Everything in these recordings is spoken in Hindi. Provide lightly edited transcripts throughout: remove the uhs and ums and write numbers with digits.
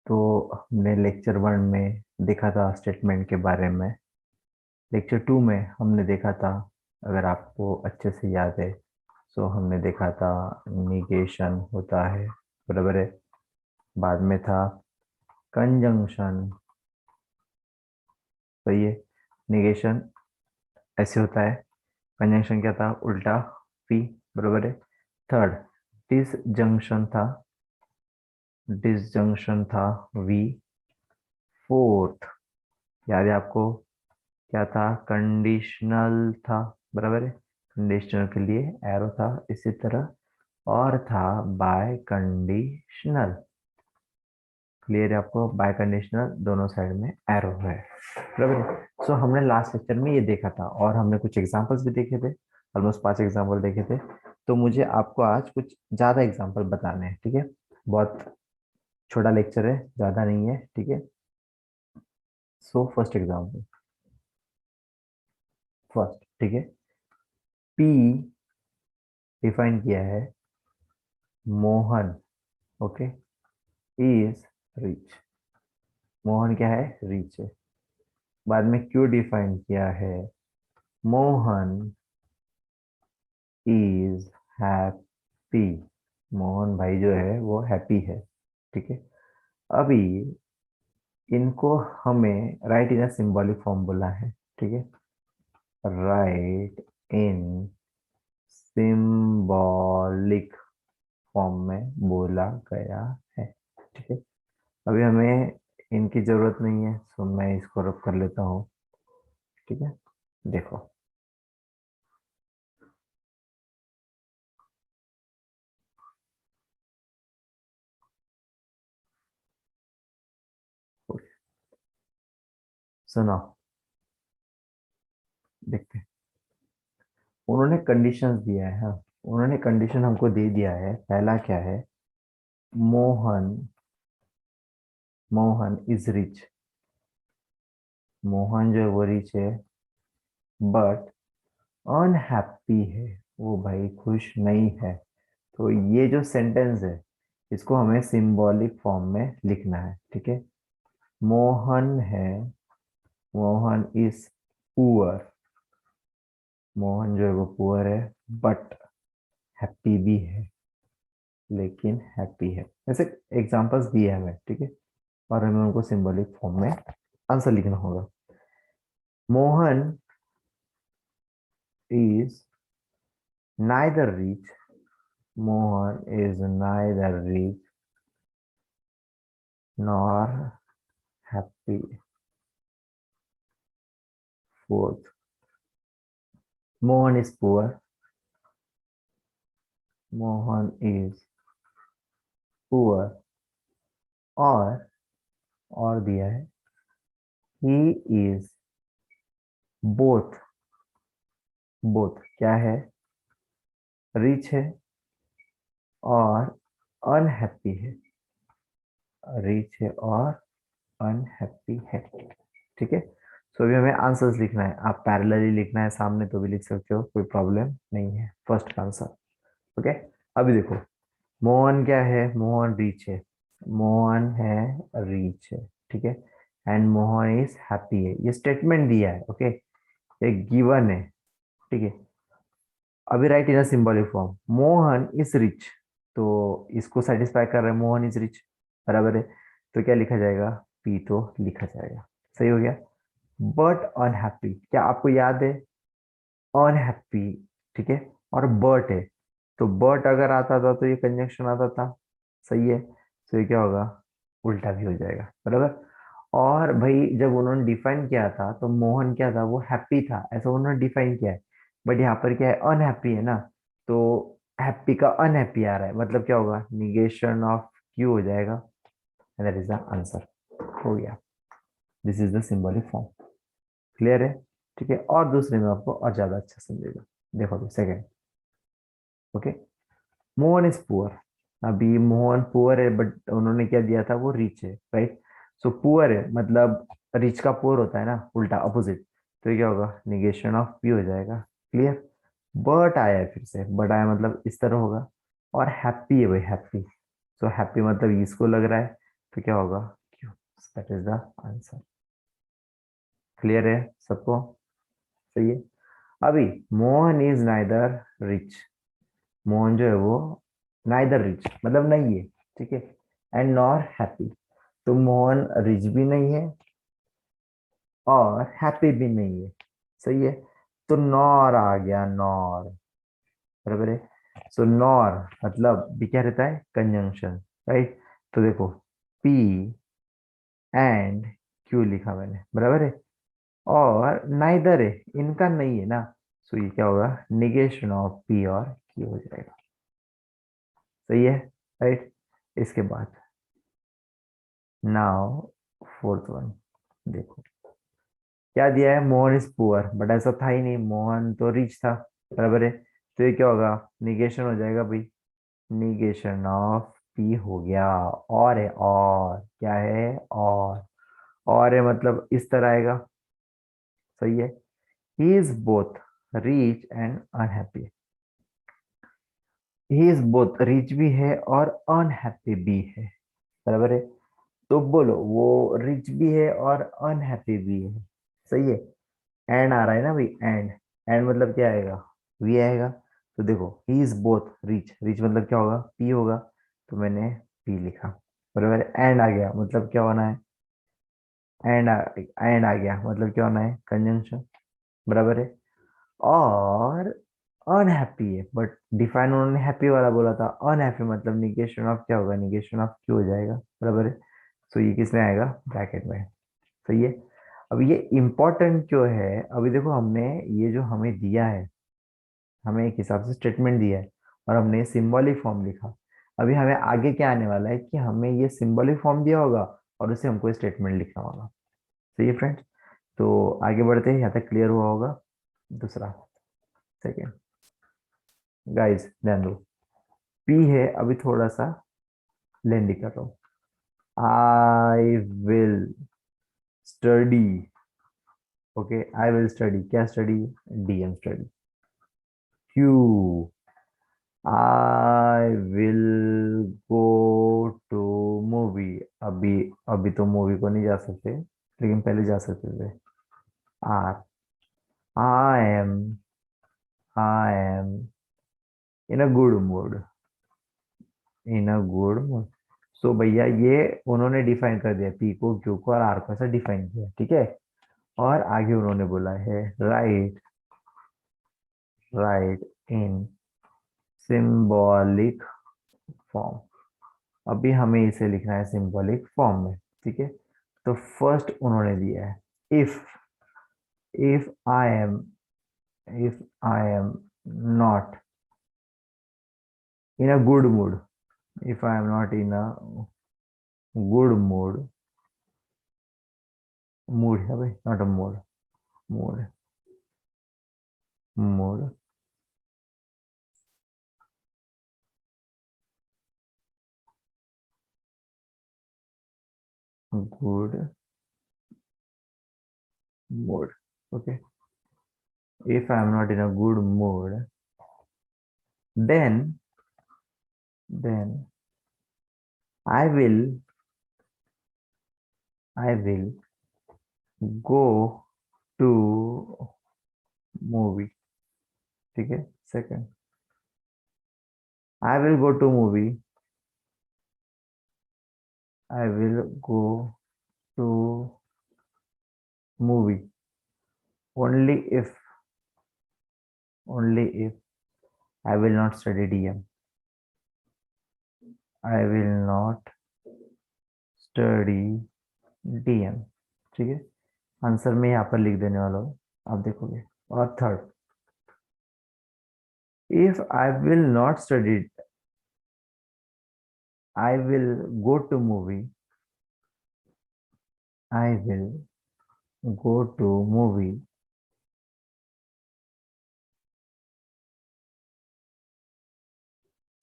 तो हमने लेक्चर 1 में देखा था स्टेटमेंट के बारे में। लेक्चर 2 में हमने देखा था, अगर आपको अच्छे से याद है, तो हमने देखा था निगेशन होता है, बराबर है। बाद में था कंजंक्शन, सही है। निगेशन ऐसे होता है, कंजंक्शन क्या था, उल्टा पी, बराबर है। थर्ड डिसजंक्शन था, डिसजंक्शन था वी। फोर्थ याद है आपको, क्या था, कंडीशनल था, बराबर है। कंडीशनल के लिए एरो था इसी तरह, और था बाय कंडीशनल। क्लियर है आपको, बाय कंडीशनल दोनों साइड में एरो है, बराबर है। सो हमने लास्ट लेक्चर में ये देखा था, और हमने कुछ एग्जांपल्स भी देखे थे, ऑलमोस्ट 5 एग्जांपल देखे थे। तो मुझे आपको आज कुछ ज्यादा एग्जांपल बताने हैं, ठीक है। बहुत छोटा लेक्चर है, ज्यादा नहीं है, ठीक है। सो फर्स्ट एग्जांपल, फर्स्ट, ठीक है। पी डिफाइन किया है, Mohan, okay, is rich. Mohan क्या है, रिच है। बाद में क्यों डिफाइन किया है, मोहन इज हैप्पी। मोहन भाई जो है वो हैप्पी है, ठीक है। अभी इनको हमें राइट इन सिंबॉलिक फॉर्म बोला है, ठीक है। राइट इन सिंबॉलिक फॉर्म में बोला गया है, ठीक है। अभी हमें इनकी जरूरत नहीं है, तो मैं इसको रब कर लेता हूँ, ठीक है। देखो, सुनो, देखते हैं। उन्होंने कंडीशंस दिया है, हाँ। उन्होंने कंडीशन हमको दे दिया है। पहला क्या है, मोहन, मोहन इज रिच। मोहन जो है वो रिच है, बट अनहैप्पी है, वो भाई खुश नहीं है। तो ये जो सेंटेंस है, इसको हमें सिंबॉलिक फॉर्म में लिखना है, ठीक है। मोहन है, मोहन इज पुअर। मोहन जो है वो पुअर है, बट हैप्पी भी है, लेकिन हैप्पी है। ऐसे एग्जांपल्स दिए हैं हमें, ठीक है। और हमें उनको सिंबॉलिक फॉर्म में आंसर लिखना होगा। Mohan is neither rich, Mohan is neither rich nor happy. Fourth, Mohan is poor, Mohan is poor, और दिया है ही इज बोथ। बोथ क्या है, रिच है और अनहैप्पी है। रिच है और अनहैप्पी है, ठीक है। सो अभी हमें आंसर्स लिखना है। आप पैरेलली लिखना है सामने तो भी लिख सकते हो, कोई प्रॉब्लम नहीं है। फर्स्ट का आंसर, ओके। अभी देखो, मोहन क्या है, मोहन रिच है। मोहन है, रिच है, ठीक है। एंड मोहन इज हैप्पी है, ये स्टेटमेंट दिया है, ओके। ये गिवन है, ठीक है। अभी right in symbolic form, Mohan is rich, तो इसको सेटिस्फाई कर रहे हैं, मोहन इज रिच, बराबर है। तो क्या लिखा जाएगा, पी तो लिखा जाएगा, सही हो गया। बट अनहैप्पी, क्या आपको याद है, अनहैप्पी, ठीक है। और बट है, तो बट अगर आता था तो ये कंजंक्शन आता था, सही है। तो ये क्या होगा, उल्टा भी हो जाएगा, बराबर। और भाई जब उन्होंने डिफाइन किया था तो मोहन क्या था, वो हैप्पी था, ऐसा उन्होंने डिफाइन किया है। बट यहाँ पर क्या है, अनहैप्पी है ना, तो हैप्पी का अनहैप्पी आ रहा है, मतलब क्या होगा, निगेशन ऑफ क्यू हो जाएगा, दैट इज द आंसर। हो गया, this is the symbolic form. Clear है, ठीक है। और दूसरे में आपको और ज्यादा अच्छा समझेगा। देखो अभी second, okay. Mohan is poor, अभी मोहन पुअर है, बट उन्होंने क्या दिया था, वो रिच है, राइट। सो पुअर है मतलब रिच का पुअर होता है ना, उल्टा अपोजिट। तो ये क्या होगा, निगेशन ऑफ पी हो जाएगा। क्लियर। बट आया है, फिर से बट आया मतलब इस तरह होगा। और हैप्पी है भाई, हैप्पी। सो हैप्पी मतलब इसको लग रहा है, तो क्या होगा, Q. That is the answer. Clear है सबको? सही है। अभी Mohan is neither rich. Mohan जो है वो नाइदर रिच मतलब नहीं है, ठीक है, एंड नॉर हैप्पी। तो मोहन रिच भी नहीं है और हैप्पी भी नहीं है। सही है। तो नॉर आ गया, नॉर। बराबर है। सो नॉर मतलब भी क्या रहता है, कंजंक्शन। राइट। तो देखो, पी एंड क्यू लिखा मैंने, बराबर है। और नाइदर है, इनका नहीं है ना। सो ये क्या होगा, निगेशन ऑफ पी और क्यू हो जाएगा। सही है। राइट। इसके बाद नाउ फोर्थ वन, देखो क्या दिया है, मोहन इज पुअर, बट ऐसा था ही नहीं, मोहन तो रिच था। बराबर है। तो ये क्या होगा, निगेशन हो जाएगा भाई। निगेशन ऑफ पी हो गया। और है, और क्या है, और है मतलब इस तरह आएगा। सही है। He is both rich and unhappy. He is both rich भी है और अनहैप्पी भी है। बराबर है। तो बोलो, वो रिच भी है और अनहैप्पी भी है। सही है। एंड आ रहा है ना भाई, एंड। एंड मतलब क्या आएगा, वी आएगा। तो देखो, he is both rich, rich मतलब क्या होगा, पी होगा। तो मैंने पी लिखा। बराबर है। एंड आ गया मतलब क्या होना है, एंड आ गया मतलब क्या होना है, कंजंक्शन। बराबर है। और अनहैप्पी है, बट डिफाइन उन्होंने हैप्पी वाला बोला था, अनहैप्पी मतलब निगेशन ऑफ क्या होगा, निगेशन ऑफ क्यू हो जाएगा। बराबर है। तो ये किसमें आएगा, ब्रैकेट में। सही है। अब ये इंपॉर्टेंट क्यों है, अभी देखो हमने ये जो हमें दिया है, हमें एक हिसाब से स्टेटमेंट दिया है और हमने सिंबॉलिक फॉर्म लिखा। अभी हमें आगे क्या आने वाला है कि हमें ये सिंबॉलिक फॉर्म दिया होगा और उसे हमको स्टेटमेंट लिखना होगा। सही है फ्रेंड्स। तो आगे बढ़ते हैं, यहाँ तक क्लियर हुआ होगा। दूसरा, सेकेंड, गाइस ध्यान दो। पी है, अभी थोड़ा सा लेंदी कर रहा हूँ। I will study. Okay, I will study, क्या study, DM study. Q, I will go to movie. अभी अभी तो मूवी को नहीं जा सकते, लेकिन पहले जा सकते थे। R, I am, I am in a good mood, in a good mood. So भैया ये उन्होंने डिफाइन कर दिया, पी को, क्यू को और आर को ऐसा डिफाइन किया, ठीक है। और आगे उन्होंने बोला है राइट, राइट इन सिंबॉलिक फॉर्म। अभी हमें इसे लिखना है सिंबॉलिक फॉर्म में, ठीक है। तो फर्स्ट उन्होंने दिया है, if, if I M, if I am not in a good mood, if I am not in a good mood, mood है भाई, not a mood, mood, mood, good mood. Okay, if I am not in a good mood, then I I will go to movie, ठीक है। Second, I will go to movie, I will go to movie only if, only if I will not study DM, I will not study DM, ठीक है। आंसर में यहाँ पर लिख देने वाला हूँ, आप देखोगे। और third, if I will not study, I will go to movie, I will go to movie,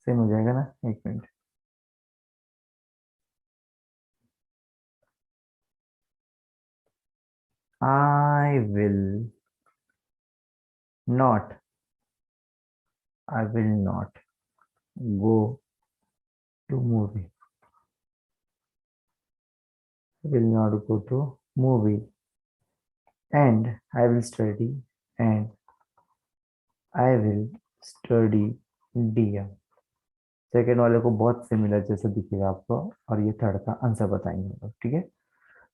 same हो जाएगा ना, एक minute. I will not, I will not go to movie, will not go to movie and I will study and I will study DM। Second वाले को बहुत सिमिलर जैसा दिखेगा आपको, और ये थर्ड का आंसर बताएंगे हम लोग, ठीक है।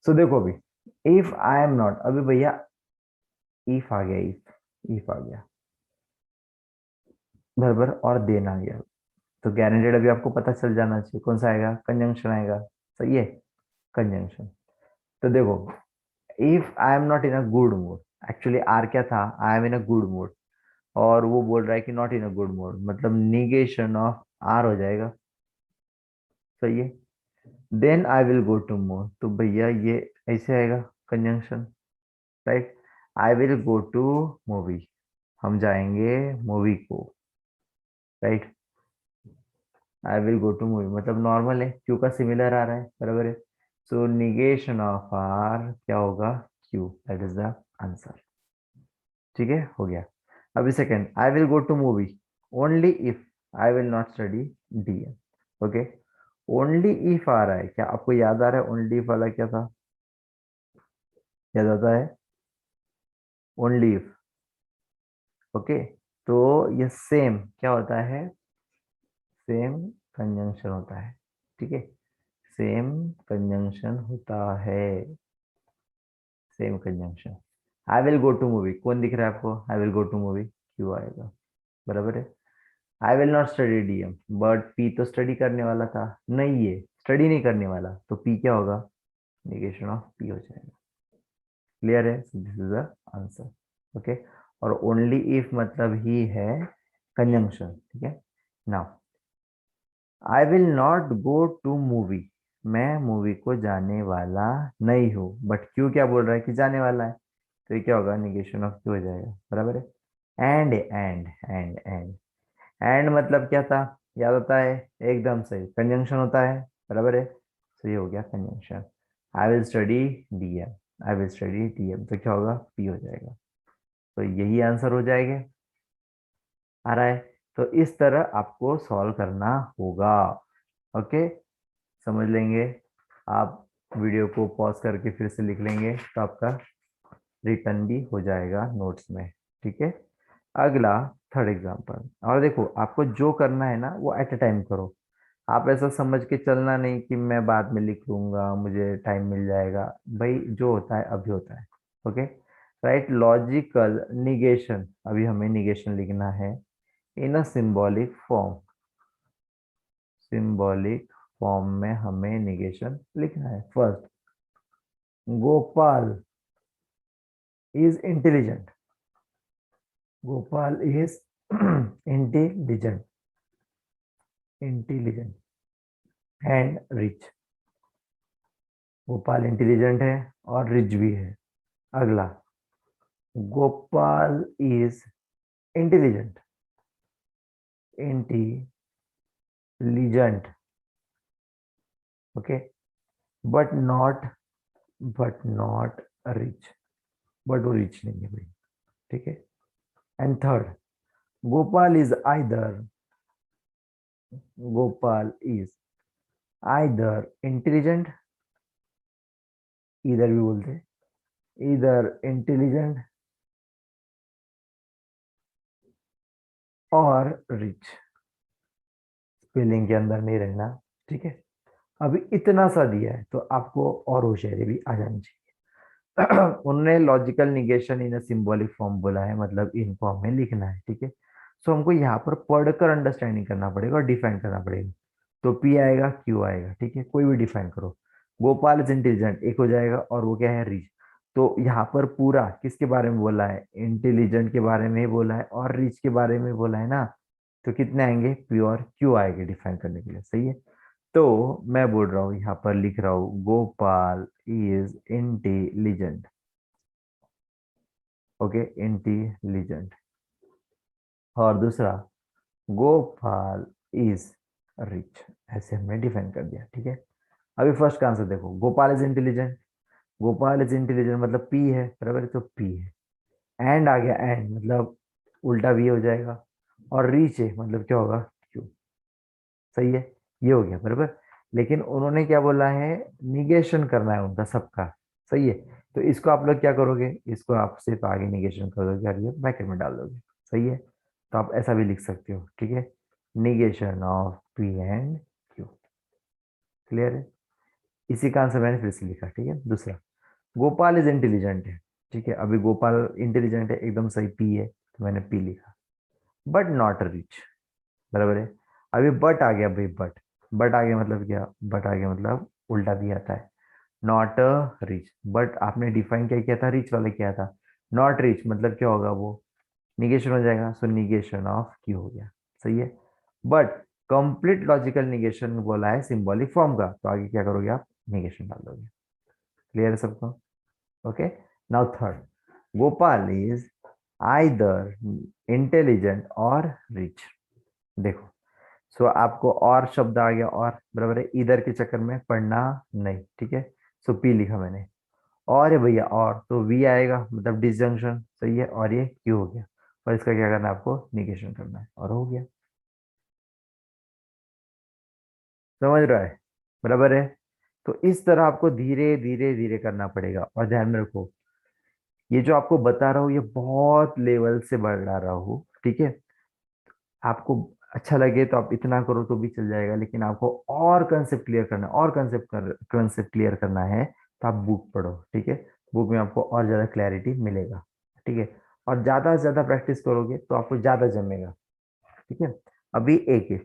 सो देखो अभी, इफ आई एम नॉट, अभी भैया इफ आ गया, इफ आ गया बराबर, और देन आ गया, तो गारंटेड अभी आपको पता चल जाना चाहिए कौन सा आएगा, कंजंक्शन आएगा, सही है, कंजंक्शन। तो देखो, if I am not in a good mood, actually R क्या था, I am in a good mood, और वो बोल रहा है कि not in a good mood, मतलब निगेशन ऑफ आर हो जाएगा, सही है। Then I will go to mood, तो भैया ये ऐसे आएगा conjunction, right. I will go to movie, हम जाएंगे मूवी को, right. I will go to movie मतलब नॉर्मल है, क्यू का सिमिलर आ रहा है, बराबर है। सो निगेशन ऑफ आर क्या होगा, Q, that is the answer, ठीक है, हो गया। अभी second, I will go to movie only if I will not study DM. Okay, only if आ रहा है, क्या आपको याद आ रहा है ओनली इफ वाला क्या था, याद आता है, ओनली इफ, ओके। तो ये सेम क्या होता है, सेम कंजंक्शन होता है, ठीक है, सेम कंजंक्शन होता है, same conjunction. I will go to movie, कौन दिख रहा है आपको, I will go to movie, क्यों आएगा, बराबर है। I will not study DM, but P तो स्टडी करने वाला था, नहीं ये स्टडी नहीं करने वाला, तो पी क्या होगा, निगेशन ऑफ पी हो जाएगा, क्लियर है, this is the answer, okay. और ओनली इफ मतलब ही है कंजंक्शन, ठीक है। Now I will not go to movie, मैं मूवी को जाने वाला नहीं हूँ, बट क्यों क्या बोल रहा है कि जाने वाला है, तो ये क्या होगा, निगेशन ऑफ क्यों हो जाएगा, बराबर है। एंड एंड मतलब क्या था, याद होता है, एकदम सही, कंजंक्शन होता है, बराबर है, तो ये हो गया conjunction. I will study DM, I will study DM, तो क्या होगा, पी हो जाएगा, तो यही आंसर हो जाएगा, आ रहा है। तो इस तरह आपको सॉल्व करना होगा, ओके, समझ लेंगे आप, वीडियो को पॉज करके फिर से लिख लेंगे तो आपका रिटर्न भी हो जाएगा नोट्स में, ठीक है। अगला थर्ड एग्जांपल, और देखो आपको जो करना है ना वो एट अ टाइम करो, आप ऐसा समझ के चलना नहीं कि मैं बाद में लिख लूंगा, मुझे टाइम मिल जाएगा, भाई जो होता है अभी होता है, ओके। राइट, लॉजिकल निगेशन, अभी हमें निगेशन लिखना है in a symbolic form, symbolic form में हमें निगेशन लिखना है। First, Gopal is intelligent, Gopal is intelligent, intelligent and rich, Gopal intelligent है और रिच भी है। अगला, Gopal is intelligent, intelligent, okay, but not, but not rich, but वो रिच नहीं है भाई, ठीक है। And third, Gopal is either, Gopal is either intelligent, इधर भी बोलते हैं, इधर इंटेलिजेंट और रिच, स्पेलिंग के अंदर नहीं रहना, ठीक है। अभी इतना सा दिया है तो आपको और होशियारी भी आ जानी चाहिए। उन्होंने लॉजिकल निगेशन इन सिंबॉलिक फॉर्म बोला है, मतलब इन फॉर्म में लिखना है, ठीक है। सो हमको यहाँ पर पढ़कर अंडरस्टैंडिंग करना पड़ेगा और डिफाइन करना पड़ेगा, तो पी आएगा, क्यू आएगा, ठीक है, कोई भी डिफाइन करो। गोपाल इज इंटेलिजेंट एक हो जाएगा, और वो क्या है, रिच। तो यहाँ पर पूरा किसके बारे में बोला है, इंटेलिजेंट के बारे में ही बोला है और रिच के बारे में बोला है ना, तो कितने आएंगे, प्योर क्यू आएंगे डिफाइन करने के लिए, सही है। तो मैं बोल रहा हूँ, यहाँ पर लिख रहा हूँ, Gopal is intelligent, okay, intelligent. और दूसरा, गोपाल इज रिच, ऐसे हमने डिफाइन कर दिया, ठीक है। अभी फर्स्ट का आंसर देखो, Gopal is intelligent, Gopal is intelligent मतलब पी है, बराबर है, तो पी है। एंड आ गया, एंड मतलब उल्टा भी हो जाएगा, और रीच है मतलब क्या होगा, क्यू, सही है, ये हो गया बराबर। लेकिन उन्होंने क्या बोला है, निगेशन करना है उनका सबका। सही है। तो इसको आप लोग क्या करोगे, इसको आप सिर्फ आगे निगेशन कर दोगे और ये ब्रैकेट में डाल दोगे। सही है। तो आप ऐसा भी लिख सकते हो, ठीक है, negation of P and Q. Clear है। इसी का आंसर मैंने फिर से लिखा, ठीक है। दूसरा, गोपाल इज इंटेलिजेंट है। ठीक है, अभी गोपाल इंटेलिजेंट है, एकदम सही, पी है, तो मैंने पी लिखा। बट नॉट रिच, बराबर है। अभी बट आ गया भाई, बट, बट आ गया मतलब क्या, बट आ गया मतलब उल्टा भी आता है, नॉट रिच। बट आपने डिफाइन क्या किया था, रिच वाला किया था। नॉट रिच मतलब क्या होगा, वो निगेशन हो जाएगा, सो निगेशन ऑफ क्यू हो गया। सही है। बट कंप्लीट लॉजिकल निगेशन बोला है सिंबॉलिक फॉर्म का, तो आगे क्या करोगे आप, निगेशन डाल दोगे। क्लियर है सबको। Okay. Now third, Gopal is either intelligent और रिच। देखो, सो आपको और शब्द आ गया, और बराबर है, इधर के चक्कर में पढ़ना नहीं, ठीक है। सो पी लिखा मैंने, और है भैया, और तो वी आएगा, मतलब डिसजंक्शन। सही है, और ये क्यू हो गया, और इसका क्या करना है, आपको निगेशन करना है, और हो गया। समझ रहा है, बराबर है। तो इस तरह आपको धीरे धीरे धीरे करना पड़ेगा, और ध्यान में रखो, ये जो आपको बता रहा हूँ ये बहुत लेवल से बढ़ा रहा हूँ, ठीक है। आपको अच्छा लगे तो आप इतना करो तो भी चल जाएगा, लेकिन आपको और कंसेप्ट क्लियर करना है, और कंसेप्ट क्लियर करना है, तो आप बुक पढ़ो, ठीक है। बुक में आपको और ज्यादा क्लैरिटी मिलेगा, ठीक है। और ज्यादा से ज्यादा प्रैक्टिस करोगे तो आपको ज्यादा जमेगा, ठीक है। अभी एक है,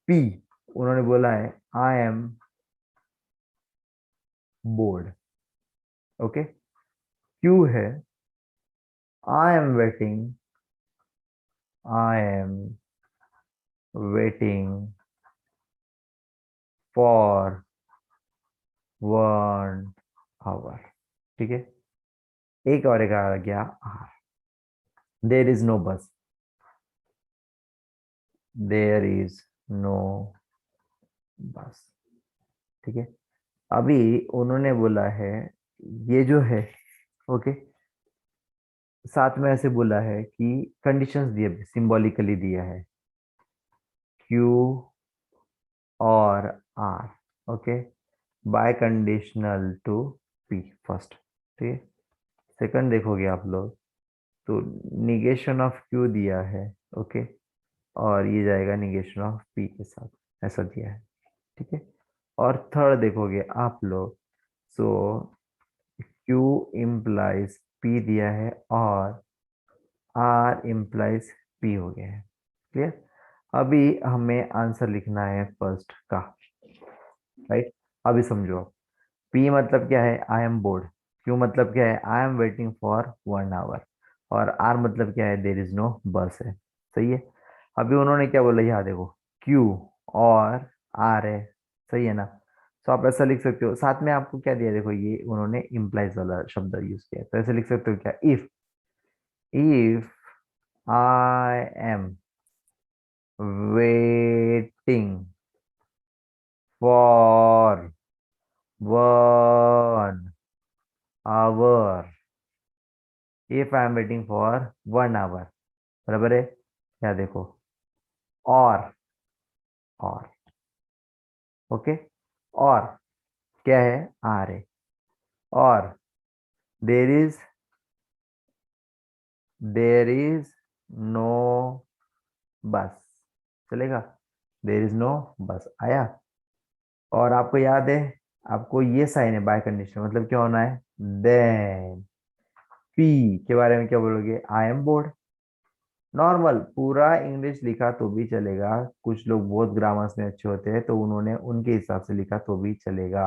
पी, उन्होंने बोला है I am bored. Okay. Q है I am waiting, I am waiting for 1 hour, ठीक है। एक और एक आ गया, देर इज नो बस, देर इज नो बस, ठीक है। अभी उन्होंने बोला है, ये जो है, ओके, साथ में ऐसे बोला है कि कंडीशंस दिए, सिंबॉलिकली दिया है, क्यू और R, okay, biconditional to P first, ठीक है। सेकंड देखोगे आप लोग, तो निगेशन ऑफ क्यू दिया है, ओके, और ये जाएगा निगेशन ऑफ पी के साथ, ऐसा दिया है, ठीक है। और थर्ड देखोगे आप लोग, सो क्यू इम्प्लाइज पी दिया है, और आर इम्प्लाइज पी हो गया है। क्लियर। अभी हमें आंसर लिखना है फर्स्ट का, राइट। अभी समझो, पी मतलब क्या है, आई एम बोर्ड। क्यू मतलब क्या है, I am waiting for 1 hour. और आर मतलब क्या है, देर इज नो बस है। सही है। अभी उन्होंने क्या बोला, यहाँ देखो, क्यू और आर है, सही है ना। तो आप ऐसा लिख सकते हो, साथ में आपको क्या दिया, देखो ये उन्होंने इम्प्लाइज वाला शब्द यूज किया है, तो ऐसे लिख सकते हो क्या, if I am waiting for 1 hour, if I am waiting for 1 hour, बराबर है। क्या देखो, और और ओके, और क्या है, आर है, और there is there is no bus, चलेगा, देर इज नो बस आया। और आपको याद है, आपको ये साइन है बाय कंडीशन, मतलब क्या होना है, देन पी के बारे में क्या बोलोगे, आई एम बोर्ड। नॉर्मल पूरा इंग्लिश लिखा तो भी चलेगा, कुछ लोग बहुत ग्रामर्स में अच्छे होते हैं तो उन्होंने उनके हिसाब से लिखा तो भी चलेगा,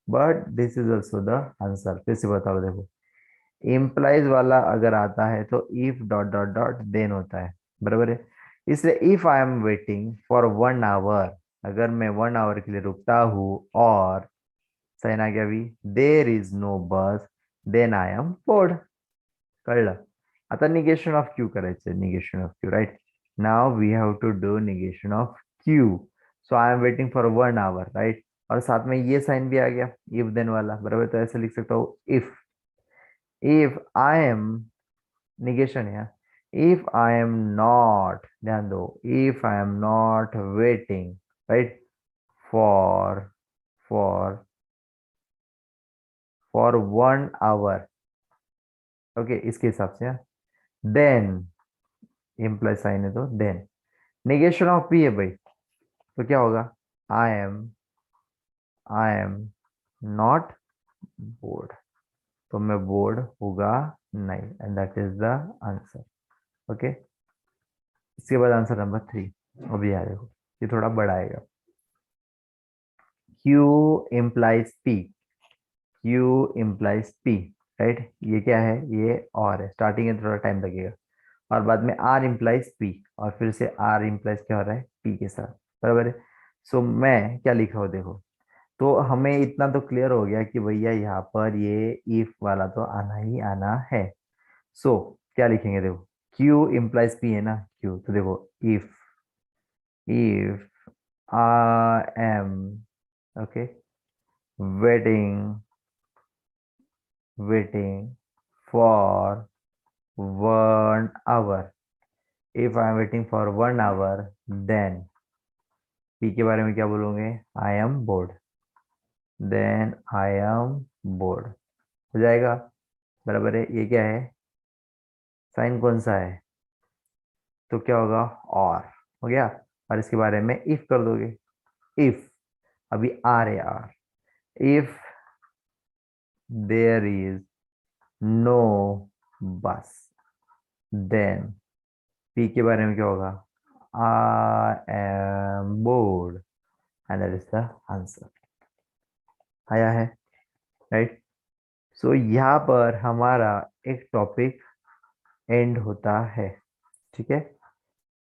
but this is also the answer. फिर से बताओ, देखो, इम्प्लाइज वाला अगर आता है तो if dot dot dot then होता है, बराबर है। इसलिए if I am waiting for 1 hour, अगर मैं 1 आवर के लिए रुकता हूँ, और साइन आ गया भी, there is no bus, then I am bored. कळलं। आता निगेशन ऑफ क्यू करायचं, negation of Q, right. Now we have to do negation of Q. So I am waiting for 1 hour, right. और साथ में ये साइन भी आ गया, इफ देन वाला, बराबर। तो ऐसे लिख सकता हूँ, इफ आई एम, निगेशन है, इफ आई एम नॉट, ध्यान दो, if I am not waiting, right, for for for 1 hour. Okay, इसके हिसाब से देन इम्प्लाई साइन है तो देन नेगेशन ऑफ पी है भाई, तो क्या होगा? आई एम नॉट बोर्ड, तो मैं बोर्ड होगा नहीं, and that is the answer. Okay, इसके बाद आंसर नंबर 3। अभी याद देखो, ये थोड़ा बड़ा आएगा। Q implies P, Q implies P, right? ये क्या है? ये और है, स्टार्टिंग में थोड़ा टाइम लगेगा, और बाद में आर इम्प्लाइज पी, और फिर से आर इम्प्लाइज क्या हो रहा है? पी के साथ, बराबर है। सो मैं क्या लिखा हूँ देखो, तो हमें इतना तो क्लियर हो गया कि भैया यहाँ पर ये इफ वाला तो आना ही आना है। सो क्या लिखेंगे देखो, क्यू इम्प्लाइज पी है ना, क्यू, तो देखो if I am, okay, waiting waiting for 1 hour, if I am waiting for 1 hour, then P के बारे में क्या बोलोगे? I am bored, then I am bored, हो जाएगा, बराबर है। ये क्या है? साइन कौन सा है? तो क्या होगा? और, हो गया। और इसके बारे में इफ कर दोगे, इफ, अभी आर है, R, if there is no bus, then P के बारे में क्या होगा? I am bored, and that is the answer. आया है, राइट? सो यहाँ पर हमारा एक टॉपिक एंड होता है, ठीक है।